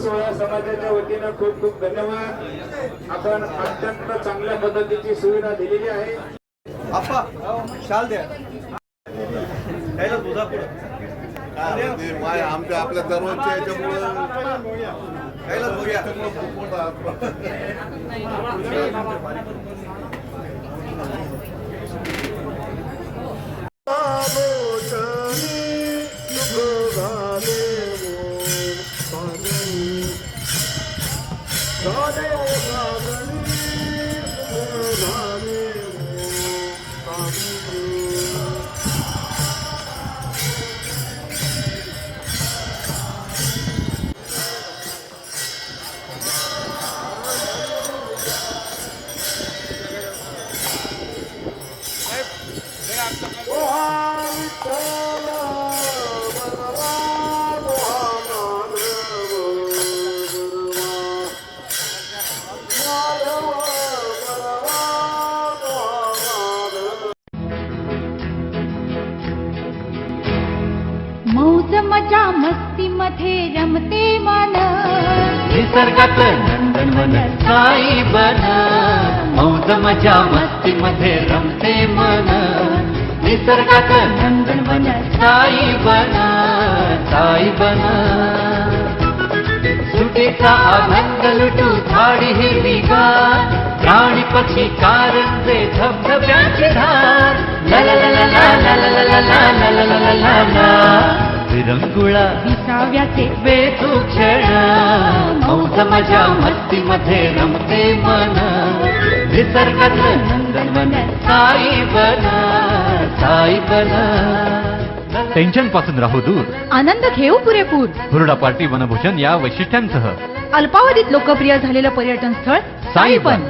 सोहळा समाजाच्या वतीनं खूप खूप धन्यवाद. आपण अत्यंत चांगल्या पद्धतीची सुविधा दिलेली आहे. आप्पा शाल द्या त्याला दुधा पुढं माय आमच्या आपल्या दररोजच्या याच्यामुळे त्याला बघूया मौज मजा मस्ती मध्ये रमते मन, निसर्गात नंदनवन साई बन. मौज मजा मस्ती मध्ये रमते मन, निसर्गात नंदनवन साई बन. साई बन सुटीचा आनंद लुटू झाडी हिरवीगार, प्राणी पक्षी कारंजे धबधब्याची धार. ला ला ला ला ला ला ला ला ला ला ला ला ला ला ला. विरंगुळा विसाव्याचे बेतू क्षण, मौज मजा मस्ती मध्ये रमते मन. निसर्गातलं नंदनवन साई बन. साई बन. टेन्शन पासून राहू दूर, आनंद घेऊ पुरेपूर. हुरडा पार्टी वनभूषण या वैशिष्ट्यांसह अल्पावधीत लोकप्रिय झालेलं पर्यटन स्थळ साईबन.